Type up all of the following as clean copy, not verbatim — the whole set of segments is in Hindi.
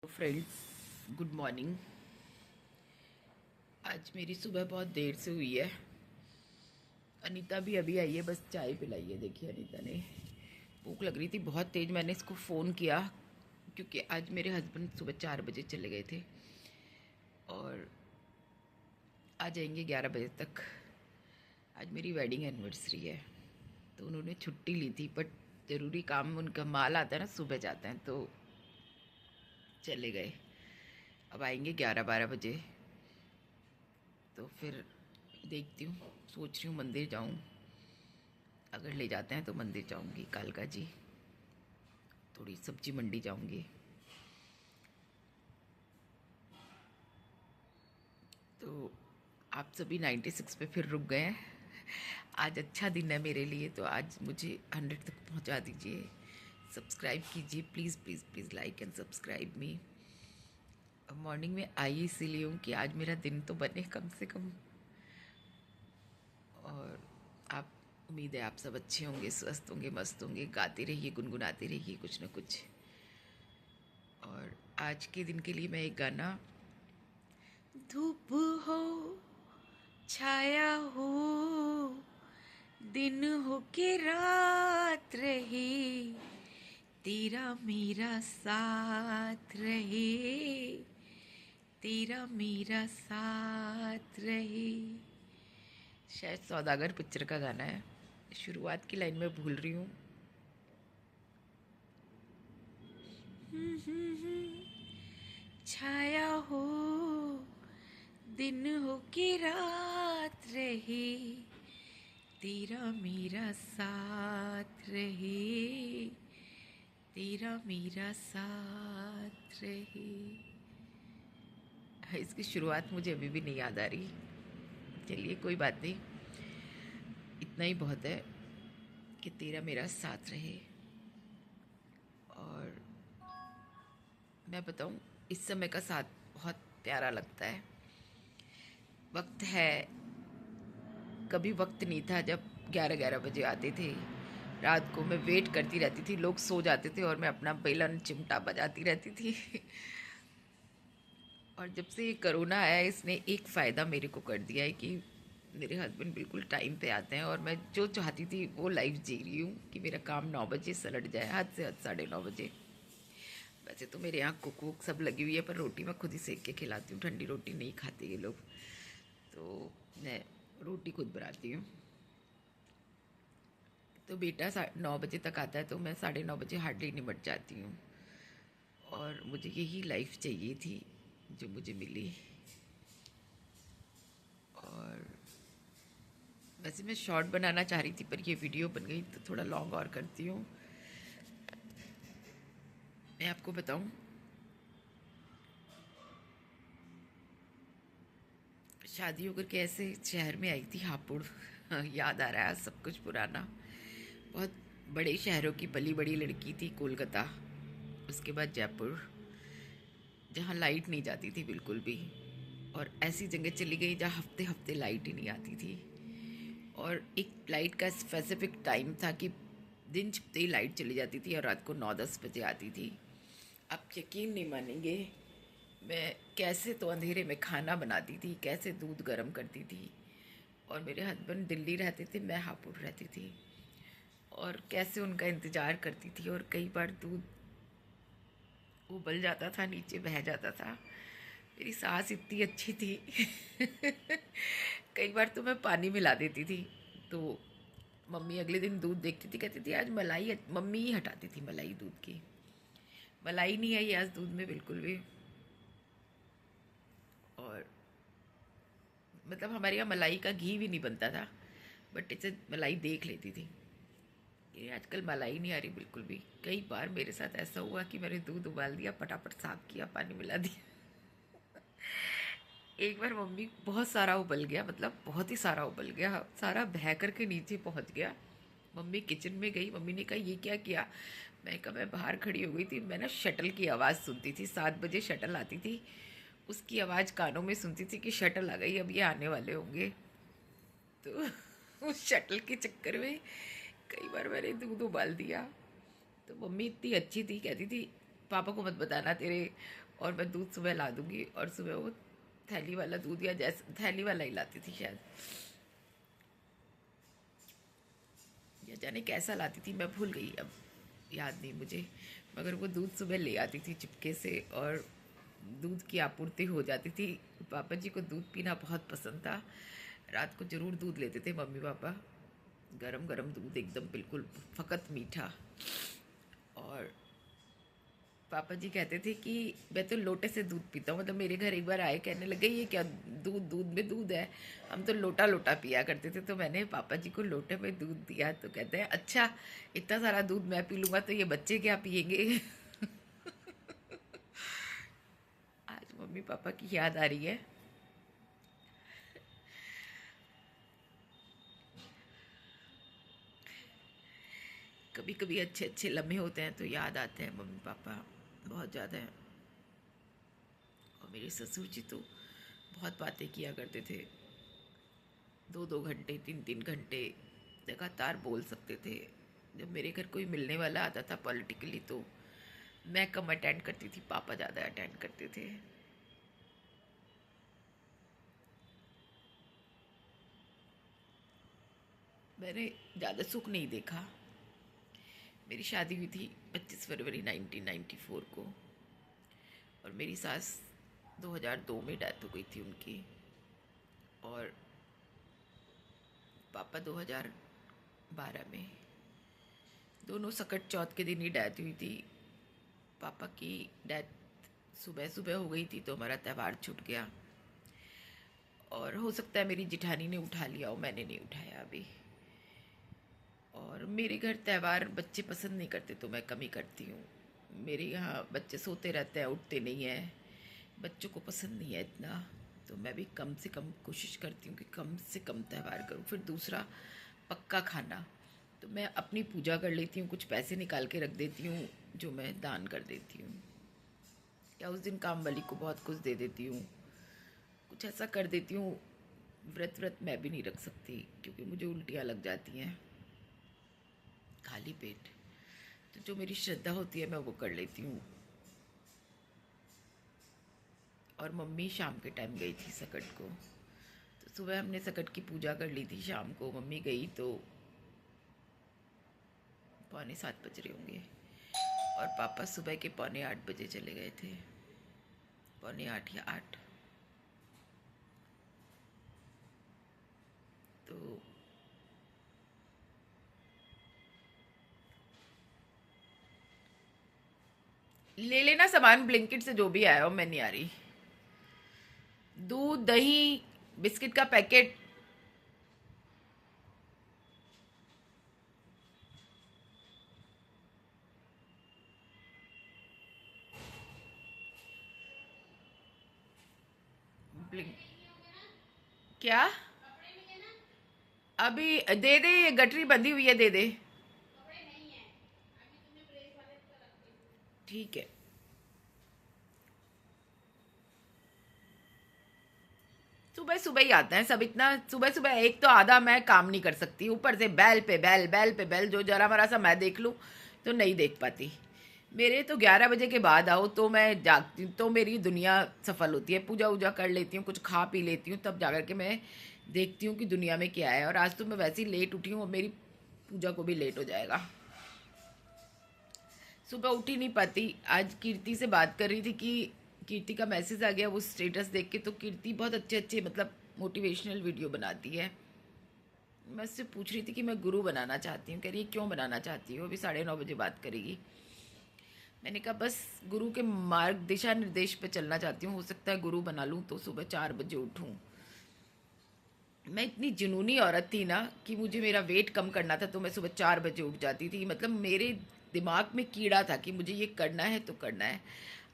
Friends, good morning. आज मेरी सुबह बहुत देर से हुई है। अनीता भी अभी आई है, बस चाय पिलाई है। देखिए अनीता ने, भूख लग रही थी बहुत तेज़। मैंने इसको फ़ोन किया क्योंकि आज मेरे हस्बैंड सुबह 4 बजे चले गए थे और आ जाएंगे 11 बजे तक। आज मेरी वेडिंग एनिवर्सरी है तो उन्होंने छुट्टी ली थी, बट ज़रूरी काम, उनका माल आता है ना, सुबह जाते हैं तो चले गए। अब आएंगे 11-12 बजे। तो फिर देखती हूँ, सोच रही हूँ मंदिर जाऊँ। अगर ले जाते हैं तो मंदिर जाऊँगी, कालका जी। थोड़ी सब्जी मंडी जाऊँगी। तो आप सभी 96 पे फिर रुक गए हैं। आज अच्छा दिन है मेरे लिए, तो आज मुझे 100 तक पहुँचा दीजिए। सब्सक्राइब कीजिए please please please, like and subscribe me. Morning में आई इसीलिए हूँ कि आज मेरा दिन तो बने कम से कम। और आप, उम्मीद है आप सब अच्छे होंगे, स्वस्थ होंगे, मस्त होंगे। गाते रहिए, गुनगुनाते रहिए कुछ ना कुछ। और आज के दिन के लिए मैं एक गाना, धूप हो छाया हो, दिन हो के रात रहे, तेरा मेरा साथ रहे, तेरा मेरा साथ रहे। शायद सौदागर पिक्चर का गाना है। शुरुआत की लाइन में भूल रही हूँ। छाया हो, दिन हो के रात रहे, तेरा मेरा साथ रहे, तेरा मेरा साथ रहे। इसकी शुरुआत मुझे अभी भी नहीं याद आ रही। चलिए कोई बात नहीं, इतना ही बहुत है कि तेरा मेरा साथ रहे। और मैं बताऊं, इस समय का साथ बहुत प्यारा लगता है। वक्त है, कभी वक्त नहीं था जब 11-11 बजे आते थे। रात को मैं वेट करती रहती थी, लोग सो जाते थे और मैं अपना बेलन चिमटा बजाती रहती थी। और जब से ये कोरोना आया, इसने एक फ़ायदा मेरे को कर दिया है कि मेरे हस्बैंड बिल्कुल टाइम पे आते हैं और मैं जो चाहती थी वो लाइफ जी रही हूँ कि मेरा काम 9 बजे सलट जाए, हद से हद 9:30 बजे। वैसे तो मेरे यहाँ कुक वुक सब लगी हुई है, पर रोटी मैं खुद ही सेक के खिलाती हूँ। ठंडी रोटी नहीं खाते ये लोग, तो मैं रोटी खुद बनाती हूँ। तो बेटा 9 बजे तक आता है तो मैं 9:30 बजे हार्डली निपट जाती हूँ। और मुझे यही लाइफ चाहिए थी जो मुझे मिली। और वैसे मैं शॉर्ट बनाना चाह रही थी, पर ये वीडियो बन गई तो थोड़ा लॉन्ग और करती हूँ। मैं आपको बताऊँ, शादी होकर के ऐसे शहर में आई थी, हापुड़। याद आ रहा है सब कुछ पुराना। बहुत बड़े शहरों की पली बड़ी लड़की थी, कोलकाता, उसके बाद जयपुर, जहाँ लाइट नहीं जाती थी बिल्कुल भी। और ऐसी जगह चली गई जहाँ हफ्ते हफ्ते लाइट ही नहीं आती थी। और एक लाइट का स्पेसिफिक टाइम था कि दिन छिपते ही लाइट चली जाती थी और रात को 9-10 बजे आती थी। आप यकीन नहीं मानेंगे, मैं कैसे तो अंधेरे में खाना बनाती थी, कैसे दूध गर्म करती थी। और मेरे हस्बैंड दिल्ली रहते थे, मैं हापुड़ रहती थी। और कैसे उनका इंतज़ार करती थी। और कई बार दूध उबल जाता था, नीचे बह जाता था। मेरी सास इतनी अच्छी थी। कई बार तो मैं पानी मिला देती थी, तो मम्मी अगले दिन दूध देखती थी, कहती थी आज मलाई, मम्मी ही हटाती थी मलाई दूध की। मलाई नहीं आई आज दूध में बिल्कुल भी। और मतलब हमारे यहाँ मलाई का घी भी नहीं बनता था, बट इसे मलाई देख लेती थी। ये आजकल मलाई नहीं आ रही बिल्कुल भी। कई बार मेरे साथ ऐसा हुआ कि मैंने दूध उबाल दिया, फटाफट साफ किया, पानी मिला दिया। एक बार मम्मी, बहुत सारा उबल गया, मतलब बहुत ही सारा उबल गया, सारा बह कर के नीचे पहुंच गया। मम्मी किचन में गई, मम्मी ने कहा ये क्या किया। मैं कहा मैं बाहर खड़ी हो गई थी, मैं ना शटल की आवाज़ सुनती थी, 7 बजे शटल आती थी, उसकी आवाज़ कानों में सुनती थी कि शटल आ गई, अब ये आने वाले होंगे। तो उस शटल के चक्कर में कई बार मैंने दूध उबाल दिया। तो मम्मी इतनी अच्छी थी, कहती थी पापा को मत बताना, तेरे और मैं दूध सुबह ला दूँगी, और सुबह वो थैली वाला दूध, या जैसे थैली वाला ही लाती थी शायद, या जाने कैसा लाती थी, मैं भूल गई अब, याद नहीं मुझे। मगर वो दूध सुबह ले आती थी चुपके से, और दूध की आपूर्ति हो जाती थी। पापा जी को दूध पीना बहुत पसंद था। रात को ज़रूर दूध लेते थे मम्मी पापा, गरम गरम दूध एकदम बिल्कुल फ़कत मीठा। और पापा जी कहते थे कि मैं तो लोटे से दूध पीता हूँ। मतलब मेरे घर एक बार आए, कहने लगे ये क्या, दूध दूध में दूध है, हम तो लोटा लोटा पिया करते थे। तो मैंने पापा जी को लोटे में दूध दिया, तो कहते हैं अच्छा, इतना सारा दूध मैं पी लूँगा तो ये बच्चे क्या पियेंगे। आज मम्मी पापा की याद आ रही है। कभी कभी अच्छे अच्छे लम्हे होते हैं तो याद आते हैं मम्मी पापा, बहुत ज़्यादा है। और मेरे ससुर जी तो बहुत बातें किया करते थे, 2-2 घंटे 3-3 घंटे लगातार बोल सकते थे। जब मेरे घर कोई मिलने वाला आता था पॉलिटिकली, तो मैं कम अटेंड करती थी, पापा ज़्यादा अटेंड करते थे। मैंने ज़्यादा सुख नहीं देखा। मेरी शादी हुई थी 25 फरवरी 1994 को, और मेरी सास 2002 में डेथ हो गई थी उनकी, और पापा 2012 में। दोनों सकट चौथ के दिन ही डेथ हुई थी। पापा की डेथ सुबह सुबह हो गई थी, तो हमारा त्यौहार छूट गया। और हो सकता है मेरी जिठानी ने उठा लिया हो, मैंने नहीं उठाया अभी। और मेरे घर त्यौहार बच्चे पसंद नहीं करते, तो मैं कम ही करती हूँ। मेरे यहाँ बच्चे सोते रहते हैं, उठते नहीं हैं, बच्चों को पसंद नहीं है इतना। तो मैं भी कम से कम कोशिश करती हूँ कि कम से कम त्यौहार करूँ। फिर दूसरा, पक्का खाना। तो मैं अपनी पूजा कर लेती हूँ, कुछ पैसे निकाल के रख देती हूँ जो मैं दान कर देती हूँ, या उस दिन काम वाली को बहुत कुछ दे देती हूँ, कुछ ऐसा कर देती हूँ। व्रत व्रत मैं भी नहीं रख सकती, क्योंकि मुझे उल्टियाँ लग जाती हैं खाली पेट। तो जो मेरी श्रद्धा होती है मैं वो कर लेती हूँ। और मम्मी शाम के टाइम गई थी सकट को, तो सुबह हमने सकट की पूजा कर ली थी। शाम को मम्मी गई तो 6:45 बज रहे होंगे, और पापा सुबह के 7:45 चले गए थे, 7:45 या 8। तो ले लेना सामान ब्लिंकिट से, जो भी आया हो, मैं नहीं आ रही। दूध, दही, बिस्किट का पैकेट। ब्लिंक क्या? अभी दे दे, ये गठरी बंधी हुई है, दे दे। ठीक है। सुबह सुबह ही आते हैं सब, इतना सुबह सुबह एक तो आधा मैं काम नहीं कर सकती, ऊपर से बैल पे बैल, बैल पे बैल, जो जरा मरा सा मैं देख लूँ तो नहीं देख पाती। मेरे तो 11 बजे के बाद आओ तो मैं जागती हूँ, तो मेरी दुनिया सफल होती है। पूजा वूजा कर लेती हूँ, कुछ खा पी लेती हूँ, तब जाकर के मैं देखती हूँ कि दुनिया में क्या है। और आज तो मैं वैसे ही लेट उठी हूँ, और मेरी पूजा को भी लेट हो जाएगा। सुबह उठ ही नहीं पाती। आज कीर्ति से बात कर रही थी कि कीर्ति का मैसेज आ गया वो स्टेटस देख के। तो कीर्ति बहुत अच्छे अच्छे मतलब मोटिवेशनल वीडियो बनाती है। मैं उससे पूछ रही थी कि मैं गुरु बनाना चाहती हूँ। कह रही है क्यों बनाना चाहती हो, अभी 9:30 बजे बात करेगी। मैंने कहा बस गुरु के मार्ग दिशा निर्देश पे चलना चाहती हूँ, हो सकता है गुरु बना लूँ तो सुबह 4 बजे उठूँ। मैं इतनी जुनूनी औरत थी ना कि मुझे मेरा वेट कम करना था, तो मैं सुबह 4 बजे उठ जाती थी। मतलब मेरे दिमाग में कीड़ा था कि मुझे ये करना है तो करना है।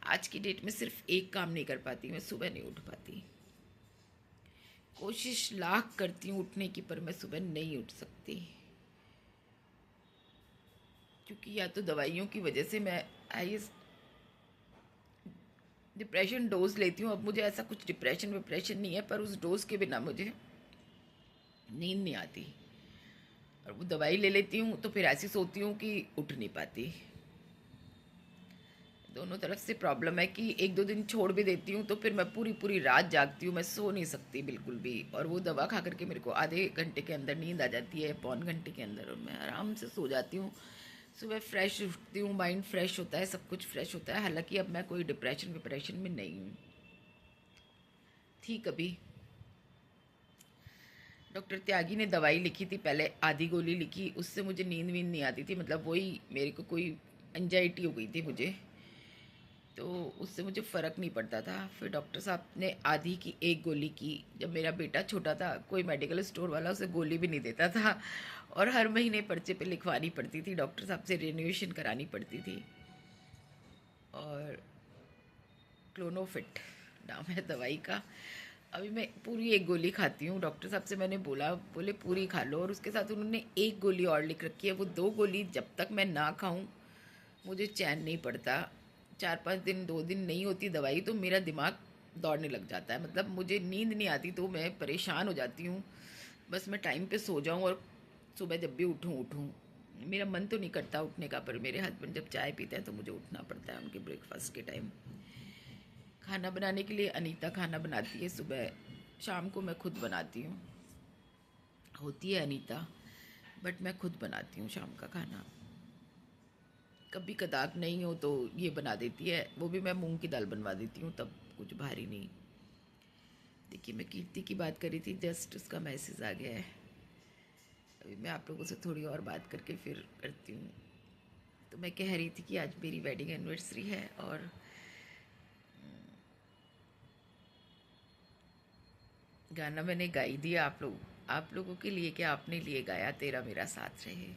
आज की डेट में सिर्फ एक काम नहीं कर पाती, मैं सुबह नहीं उठ पाती। कोशिश लाख करती हूँ उठने की, पर मैं सुबह नहीं उठ सकती, क्योंकि या तो दवाइयों की वजह से मैं आई डिप्रेशन डोज लेती हूँ। अब मुझे ऐसा कुछ डिप्रेशन विप्रेशन नहीं है, पर उस डोज के बिना मुझे नींद नहीं आती। और वो दवाई ले लेती हूँ तो फिर ऐसी सोती हूँ कि उठ नहीं पाती। दोनों तरफ से प्रॉब्लम है कि एक दो दिन छोड़ भी देती हूँ तो फिर मैं पूरी पूरी रात जागती हूँ, मैं सो नहीं सकती बिल्कुल भी। और वो दवा खा करके मेरे को आधे घंटे के अंदर नींद आ जाती है, पौन घंटे के अंदर, और मैं आराम से सो जाती हूँ। सुबह फ्रेश उठती हूँ, माइंड फ्रेश होता है, सब कुछ फ्रेश होता है। हालांकि अब मैं कोई डिप्रेशन विप्रेशन में नहीं हूँ, थी कभी। डॉक्टर त्यागी ने दवाई लिखी थी पहले, आधी गोली लिखी, उससे मुझे नींद वींद नहीं आती थी, मतलब वही मेरे को कोई एंजाइटी हो गई थी मुझे, तो उससे मुझे फ़र्क नहीं पड़ता था। फिर डॉक्टर साहब ने आधी की एक गोली की। जब मेरा बेटा छोटा था, कोई मेडिकल स्टोर वाला उसे गोली भी नहीं देता था, और हर महीने पर्चे पे लिखवानी पड़ती थी, डॉक्टर साहब से रिन्यूएशन करानी पड़ती थी। और क्लोनोफिट नाम है दवाई का। अभी मैं पूरी एक गोली खाती हूँ। डॉक्टर साहब से मैंने बोला, बोले पूरी खा लो, और उसके साथ उन्होंने एक गोली और लिख रखी है। वो दो गोली जब तक मैं ना खाऊं मुझे चैन नहीं पड़ता। 4-5 दिन, 2 दिन नहीं होती दवाई तो मेरा दिमाग दौड़ने लग जाता है, मतलब मुझे नींद नहीं आती तो मैं परेशान हो जाती हूँ। बस मैं टाइम पे सो जाऊँ और सुबह जब भी उठूँ उठूँ। मेरा मन तो नहीं करता उठने का, पर मेरे हस्बैंड जब चाय पीते हैं तो मुझे उठना पड़ता है उनके ब्रेकफास्ट के टाइम। खाना बनाने के लिए अनीता खाना बनाती है सुबह, शाम को मैं खुद बनाती हूँ। होती है अनीता, बट मैं खुद बनाती हूँ शाम का खाना। कभी कदाक नहीं हो तो ये बना देती है, वो भी मैं मूंग की दाल बनवा देती हूँ, तब कुछ भारी नहीं। देखिए, मैं कीर्ति की बात करी थी, जस्ट उसका मैसेज आ गया है। अभी मैं आप लोगों से थोड़ी और बात करके फिर करती हूँ। तो मैं कह रही थी कि आज मेरी वेडिंग एनिवर्सरी है, और गाना मैंने गा ही दिया आप लोगों के लिए, क्या आपने लिए गाया, तेरा मेरा साथ रहे।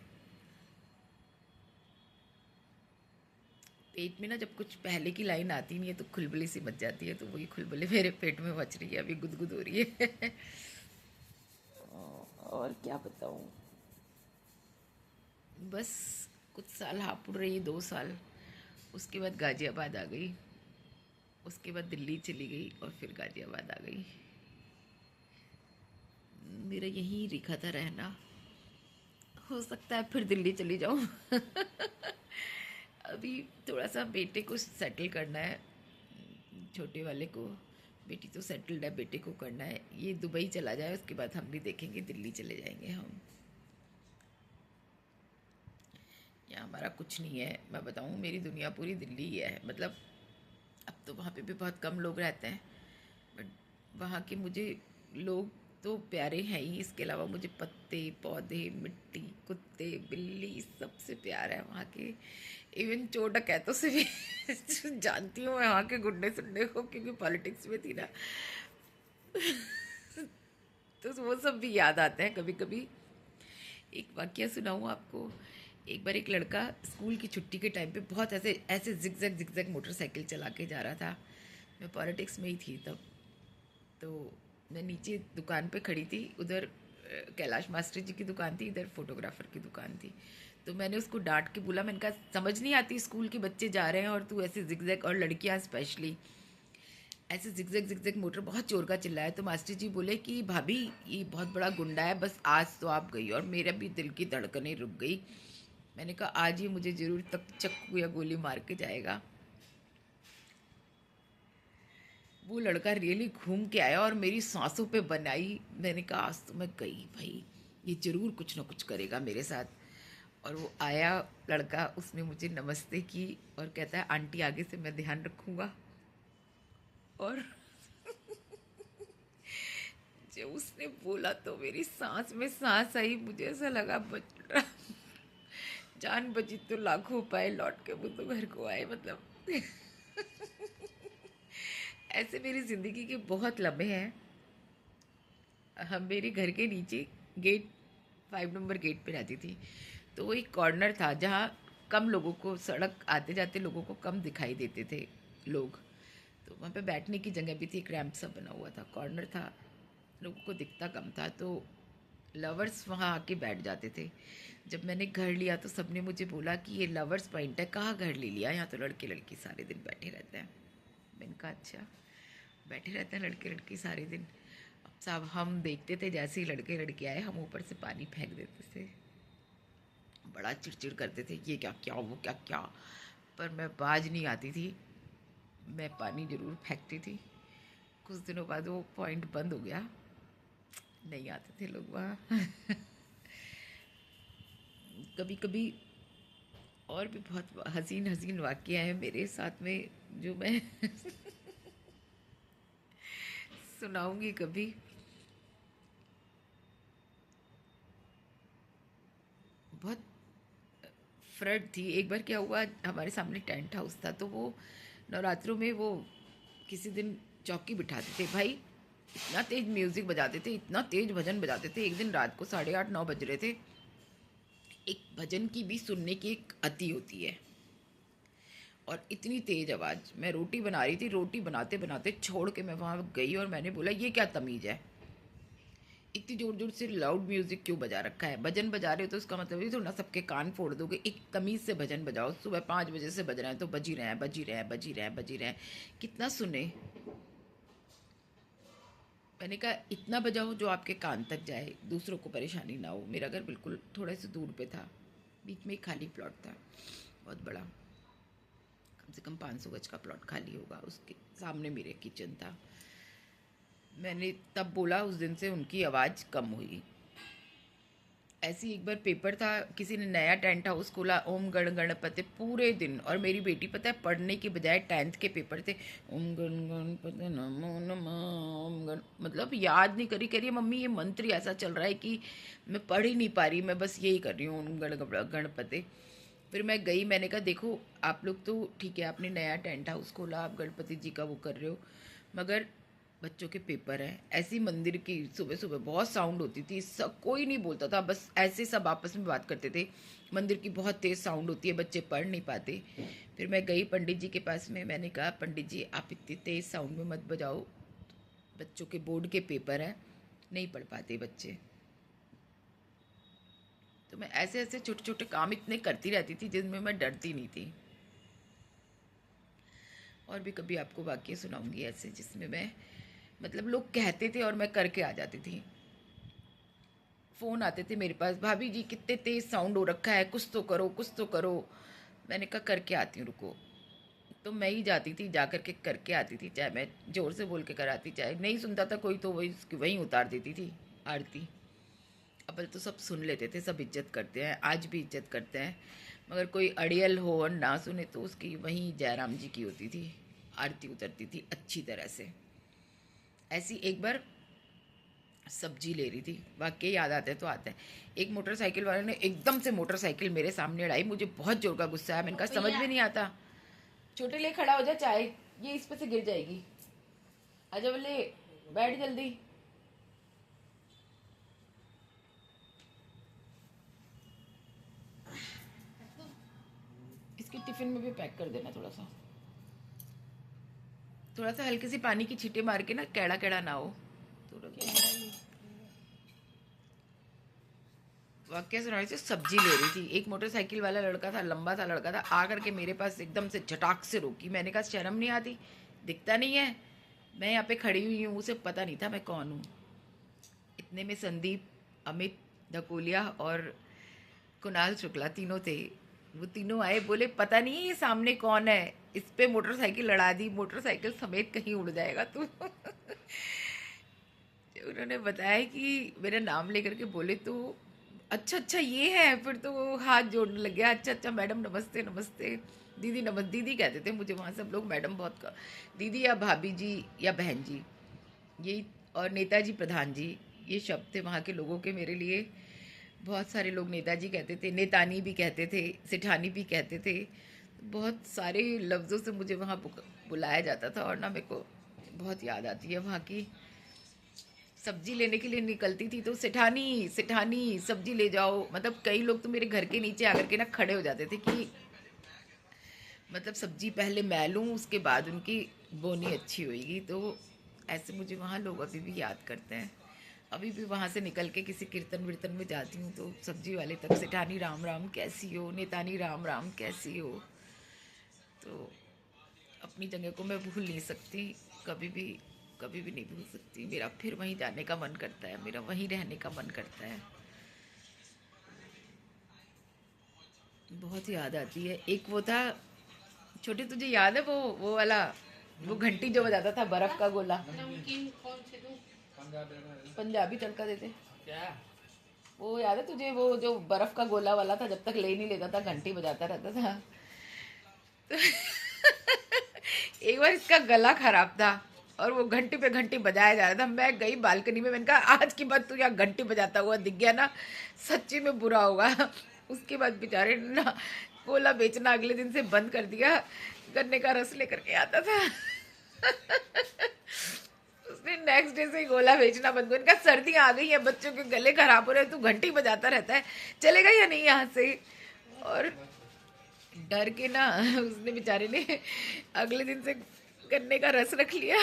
पेट में ना जब कुछ पहले की लाइन आती नहीं है तो खुलबुली सी मच जाती है, तो वही खुलबुली मेरे पेट में मच रही है, अभी गुदगुद हो रही है। और क्या बताऊँ, बस कुछ साल हापुड़ रही, 2 साल, उसके बाद गाजियाबाद आ गई, उसके बाद दिल्ली चली गई, और फिर गाजियाबाद आ गई। मेरा यहीं लिखा था रहना, हो सकता है फिर दिल्ली चली जाऊँ। अभी थोड़ा सा बेटे को सेटल करना है, छोटे वाले को। बेटी तो सेटल्ड है, बेटे को करना है, ये दुबई चला जाए उसके बाद हम भी देखेंगे, दिल्ली चले जाएंगे हम। यहाँ हमारा कुछ नहीं है, मैं बताऊँ, मेरी दुनिया पूरी दिल्ली ही है। मतलब अब तो वहाँ पे भी बहुत कम लोग रहते हैं, बट वहाँ के मुझे लोग तो प्यारे हैं ही, इसके अलावा मुझे पत्ते पौधे मिट्टी कुत्ते बिल्ली सबसे प्यार है वहाँ के। इवन चोर डकैतों से भी जानती हूँ मैं वहाँ के गुंडे सुंडे को, क्योंकि पॉलिटिक्स में थी ना, तो वो सब भी याद आते हैं कभी कभी। एक वाकया सुनाऊँ आपको। एक बार एक लड़का स्कूल की छुट्टी के टाइम पे बहुत ऐसे ऐसे जिगजैग जिगजैग मोटरसाइकिल चला के जा रहा था। मैं पॉलिटिक्स में ही थी तब। तो मैं नीचे दुकान पे खड़ी थी, उधर कैलाश मास्टर जी की दुकान थी, इधर फोटोग्राफर की दुकान थी। तो मैंने उसको डांट के बोला, मैंने कहा समझ नहीं आती, स्कूल के बच्चे जा रहे हैं और तू ऐसे जिगजैग, और लड़कियां स्पेशली ऐसे जिगजैग जिगजैग मोटर, बहुत जोर का चिल्लाया। तो मास्टर जी बोले कि भाभी ये बहुत बड़ा गुंडा है, बस आज तो आप गई। और मेरा भी दिल की धड़कनें रुक गई। मैंने कहा आज ही मुझे ज़रूर तक चक्कू या गोली मार के जाएगा। वो लड़का रियली घूम के आया और मेरी सांसों पे बनाई। मैंने कहा आज तो मैं गई भाई, ये ज़रूर कुछ ना कुछ करेगा मेरे साथ। और वो आया लड़का, उसने मुझे नमस्ते की और कहता है आंटी आगे से मैं ध्यान रखूँगा। और जब उसने बोला तो मेरी सांस में सांस आई, मुझे ऐसा लगा बच रहा, जान बची तो लाखों पाए, लौट के वो तो घर को आए। मतलब ऐसे मेरी ज़िंदगी के बहुत लम्हे हैं। हम मेरे घर के नीचे गेट 5 नंबर गेट पे रहती थी, तो वो एक कॉर्नर था जहाँ कम लोगों को, सड़क आते जाते लोगों को कम दिखाई देते थे लोग। तो वहाँ पे बैठने की जगह भी थी, एक रैंप सा बना हुआ था, कॉर्नर था, लोगों को दिखता कम था, तो लवर्स वहाँ आके बैठ जाते थे। जब मैंने घर लिया तो सबने मुझे बोला कि ये लवर्स पॉइंट है, कहाँ घर ले लिया, यहाँ तो लड़के लड़की सारे दिन बैठे रहते हैं। मैंने कहा अच्छा, बैठे रहते हैं लड़के लड़की सारे दिन। अब साहब हम देखते थे, जैसे ही लड़के लड़के आए हम ऊपर से पानी फेंक देते थे, बड़ा चिड़चिड़ करते थे, ये क्या क्या वो क्या क्या। पर मैं बाज नहीं आती थी, मैं पानी ज़रूर फेंकती थी। कुछ दिनों बाद वो पॉइंट बंद हो गया, नहीं आते थे लोग वहाँ। कभी कभी और भी बहुत हसीन हसीन वाक़या हैं मेरे साथ में, जो मैं सुनाऊंगी कभी। बहुत फ्रड थी। एक बार क्या हुआ, हमारे सामने टेंट हाउस था, तो वो नवरात्रों में वो किसी दिन चौकी बिठाते थे भाई। इतना तेज म्यूज़िक बजाते थे, इतना तेज भजन बजाते थे। एक दिन रात को 8:30-9 बज रहे थे। एक भजन की भी सुनने की एक अति होती है, और इतनी तेज आवाज़। मैं रोटी बना रही थी, रोटी बनाते बनाते छोड़ के मैं वहाँ गई और मैंने बोला ये क्या तमीज़ है, इतनी जोर जोर से लाउड म्यूज़िक क्यों बजा रखा है। भजन बजा रहे हो तो उसका मतलब ये थोड़ा ना सबके कान फोड़ दोगे, एक तमीज़ से भजन बजाओ। सुबह 5 बजे से बज रहे हैं तो बज ही रहे हैं, बज ही रहे हैं, बज ही रहे हैं, बज ही रहे हैं, कितना सुने। मैंने कहा इतना बजाओ जो आपके कान तक जाए, दूसरों को परेशानी ना हो। मेरा घर बिल्कुल थोड़े से दूर पे था, बीच में एक खाली प्लॉट था, बहुत बड़ा, कम से कम 500 गज का प्लॉट खाली होगा। उसके सामने मेरे किचन था। मैंने तब बोला, उस दिन से उनकी आवाज़ कम हुई। ऐसी एक बार पेपर था, किसी ने नया टेंट हाउस खोला, ओम गण गणपति पूरे दिन। और मेरी बेटी पता है पढ़ने की बजाय 10th के पेपर थे, ओम गण गणपति नमो नमः ओम गण, मतलब याद नहीं करी। कह रही है मम्मी ये मंत्र ही ऐसा चल रहा है कि मैं पढ़ ही नहीं पा रही, मैं बस यही कर रही हूँ ओम गण गणपति। फिर मैं गई, मैंने कहा देखो आप लोग तो ठीक है, आपने नया टेंट हाउस खोला, आप गणपति जी का वो कर रहे हो, मगर बच्चों के पेपर हैं। ऐसी मंदिर की सुबह सुबह बहुत साउंड होती थी, सब कोई नहीं बोलता था, बस ऐसे सब आपस में बात करते थे। मंदिर की बहुत तेज़ साउंड होती है, बच्चे पढ़ नहीं पाते। फिर मैं गई पंडित जी के पास में, मैंने कहा पंडित जी आप इतनी तेज़ साउंड में मत बजाओ, बच्चों के बोर्ड के पेपर हैं, नहीं पढ़ पाते बच्चे। तो मैं ऐसे ऐसे छोटे छोटे काम इतने करती रहती थी जिनमें मैं डरती नहीं थी। और भी कभी आपको वाक्य सुनाऊंगी ऐसे जिसमें मैं, मतलब लोग कहते थे और मैं करके आ जाती थी। फ़ोन आते थे मेरे पास, भाभी जी कितने तेज़ साउंड हो रखा है, कुछ तो करो कुछ तो करो। मैंने कहा करके आती हूँ रुको। तो मैं ही जाती थी, जा कर के करके आती थी, चाहे मैं ज़ोर से बोल के कराती, चाहे नहीं सुनता था कोई तो वही वहीं उतार देती थी आरती। अब तो सब सुन लेते थे, सब इज्जत करते हैं, आज भी इज्जत करते हैं। मगर कोई अड़ियल हो और ना सुने तो उसकी वहीं जयराम जी की होती थी, आरती उतरती थी अच्छी तरह से। ऐसी एक बार सब्जी ले रही थी, वाकई याद आते हैं तो आते हैं। एक मोटरसाइकिल वाले ने एकदम से मोटरसाइकिल मेरे सामने अड़ाई, मुझे बहुत जोर का गुस्सा आया। मैंने कहा समझ में नहीं आता, छोटे ले खड़ा हो जा, चाय ये इस पे से गिर जाएगी, आजा बोले बैठ जल्दी। इसके टिफिन में भी पैक कर देना थोड़ा सा, थोड़ा सा हल्की सी पानी की छींटे मार के ना, कैड़ा कैड़ा ना हो थोड़ा। वाक्य सुना रही थी, सब्जी ले रही थी, एक मोटरसाइकिल वाला लड़का था, लंबा सा लड़का था, आकर के मेरे पास एकदम से झटाक से रोकी। मैंने कहा शर्म नहीं आती, दिखता नहीं है मैं यहाँ पे खड़ी हुई हूँ। उसे पता नहीं था मैं कौन हूँ। इतने में संदीप, अमित धकोलिया और कुणाल शुक्ला तीनों थे। वो तीनों आए, बोले पता नहीं ये सामने कौन है, इस पे मोटरसाइकिल लड़ा दी, मोटरसाइकिल समेत कहीं उड़ जाएगा तू। उन्होंने बताया कि मेरा नाम लेकर के बोले तो अच्छा अच्छा ये है। फिर तो वो हाथ जोड़ने लग गया, अच्छा अच्छा मैडम नमस्ते नमस्ते, दीदी नमस्ते, दीदी कहते थे मुझे वहाँ सब लोग, मैडम बहुत का दीदी या भाभी जी या बहन जी यही। और नेताजी प्रधान जी, ये शब्द थे वहाँ के लोगों के मेरे लिए। बहुत सारे लोग नेताजी कहते थे, नेतानी भी कहते थे, सेठानी भी कहते थे। बहुत सारे लफ्ज़ों से मुझे वहाँ बुलाया जाता था। और ना मेरे को बहुत याद आती है वहाँ की, सब्जी लेने के लिए निकलती थी तो सेठानी सेठानी सब्जी ले जाओ, मतलब कई लोग तो मेरे घर के नीचे आकर के ना खड़े हो जाते थे कि मतलब सब्जी पहले मैं लूँ उसके बाद उनकी बोनी अच्छी होएगी। तो ऐसे मुझे वहाँ लोग अभी भी याद करते हैं। अभी भी वहाँ से निकल के किसी कीर्तन वीर्तन में जाती हूँ तो सब्जी वाले तक सेठानी राम राम कैसी हो, नेतानी राम राम कैसी हो। तो अपनी जगह को मैं भूल नहीं सकती, कभी भी, कभी भी नहीं भूल सकती। मेरा फिर वहीं जाने का मन करता है, मेरा वहीं रहने का मन करता है। बहुत याद आती है। एक वो था छोटे तुझे याद है वो वाला, वो घंटी जो बजाता था, बर्फ का गोला? नमकीन कौन से दूं? पंजाबी तड़का देते। क्या? वो याद है तुझे, वो जो बर्फ का गोला वाला था, जब तक ले नहीं लेता था घंटी बजाता रहता था। एक बार इसका गला खराब था और वो घंटी पे घंटी बजाया जा रहा था। मैं गई बालकनी में, मैंने कहा आज की बात तू यहाँ घंटी बजाता हुआ दिख गया ना, सच्ची में बुरा होगा। उसके बाद बेचारे ने ना गोला बेचना अगले दिन से बंद कर दिया, गन्ने का रस लेकर के आता था। उसने नेक्स्ट डे से ही गोला बेचना बंद कर दिया। सर्दियाँ आ गई हैं, बच्चों के गले खराब हो रहे हैं, तू घंटी बजाता रहता है, चलेगा या नहीं यहाँ से? और डर के ना उसने बेचारे ने अगले दिन से गन्ने का रस रख लिया।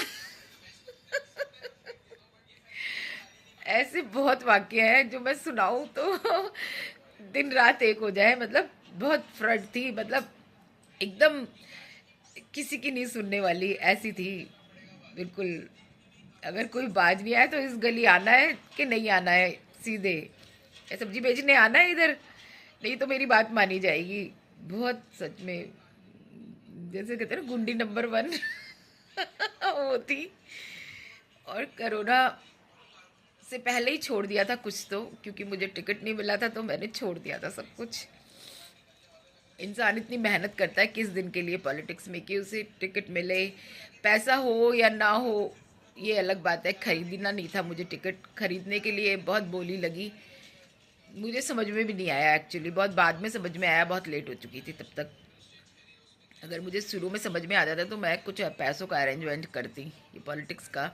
ऐसे बहुत वाक्य हैं जो मैं सुनाऊं तो दिन रात एक हो जाए। मतलब बहुत फ्रड थी, मतलब एकदम किसी की नहीं सुनने वाली ऐसी थी बिल्कुल। अगर कोई बाज भी आए तो इस गली आना है कि नहीं आना है, सीधे सब्जी बेचने आना है इधर, नहीं तो मेरी बात मानी जाएगी। बहुत सच में, जैसे कहते हैं ना गुंडी नंबर 1 वो थी। और कोरोना से पहले ही छोड़ दिया था कुछ तो, क्योंकि मुझे टिकट नहीं मिला था तो मैंने छोड़ दिया था सब कुछ। इंसान इतनी मेहनत करता है किस दिन के लिए पॉलिटिक्स में कि उसे टिकट मिले, पैसा हो या ना हो ये अलग बात है। खरीदना नहीं था मुझे टिकट, खरीदने के लिए बहुत बोली लगी, मुझे समझ में भी नहीं आया एक्चुअली, बहुत बाद में समझ में आया, बहुत लेट हो चुकी थी तब तक। अगर मुझे शुरू में समझ में आ जाता तो मैं कुछ पैसों का अरेंजमेंट करती। ये पॉलिटिक्स का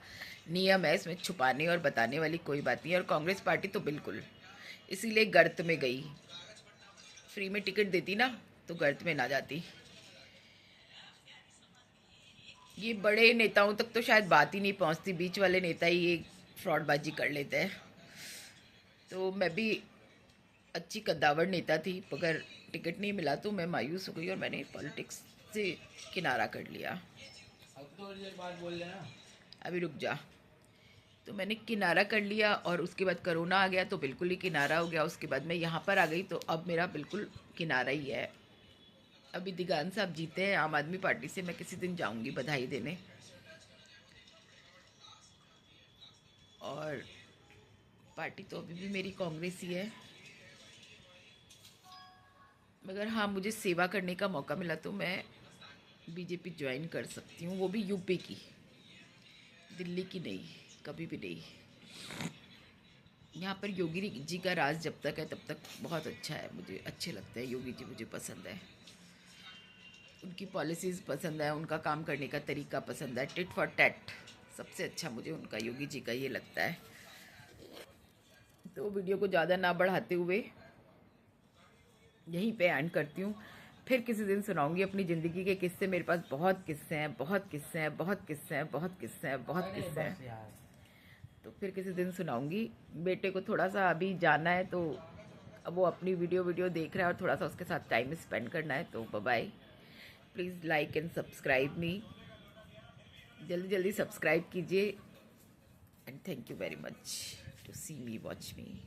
नियम है, इसमें छुपाने और बताने वाली कोई बात नहीं है। और कांग्रेस पार्टी तो बिल्कुल इसीलिए गर्त में गई। फ्री में टिकट देती ना तो गर्त में ना जाती। ये बड़े नेताओं तक तो शायद बात ही नहीं पहुंचती, बीच वाले नेता ही ये फ्रॉडबाजी कर लेते हैं। तो मैं भी अच्छी कद्दावर नेता थी, मगर टिकट नहीं मिला तो मैं मायूस हो गई और मैंने पॉलिटिक्स से किनारा कर लिया। अब तो एक बात बोल लेना। अभी रुक जा। तो मैंने किनारा कर लिया और उसके बाद कोरोना आ गया तो बिल्कुल ही किनारा हो गया। उसके बाद मैं यहाँ पर आ गई तो अब मेरा बिल्कुल किनारा ही है। अभी दिगान साहब जीते हैं आम आदमी पार्टी से, मैं किसी दिन जाऊंगी बधाई देने। और पार्टी तो अभी भी मेरी कांग्रेस ही है, मगर हाँ मुझे सेवा करने का मौका मिला तो मैं बीजेपी ज्वाइन कर सकती हूँ, वो भी यूपी की, दिल्ली की नहीं, कभी भी नहीं। यहाँ पर योगी जी का राज जब तक है तब तक बहुत अच्छा है, मुझे अच्छे लगते हैं योगी जी, मुझे पसंद है, उनकी पॉलिसीज़ पसंद है, उनका काम करने का तरीका पसंद है, टिट फॉर टैट सबसे अच्छा मुझे उनका योगी जी का ये लगता है। तो वीडियो को ज़्यादा ना बढ़ाते हुए यहीं पे एंड करती हूँ। फिर किसी दिन सुनाऊंगी अपनी ज़िंदगी के किस्से, मेरे पास बहुत किस्से हैं, बहुत किस्से हैं, बहुत किस्से हैं, बहुत किस्से हैं, बहुत किस्से हैं। तो फिर किसी दिन सुनाऊंगी। बेटे को थोड़ा सा अभी जाना है तो अब वो अपनी वीडियो देख रहा है और थोड़ा सा उसके साथ टाइम स्पेंड करना है। तो bye bye, please like and subscribe me, जल्दी जल्दी सब्सक्राइब कीजिए। And thank you very much to see me, watch me.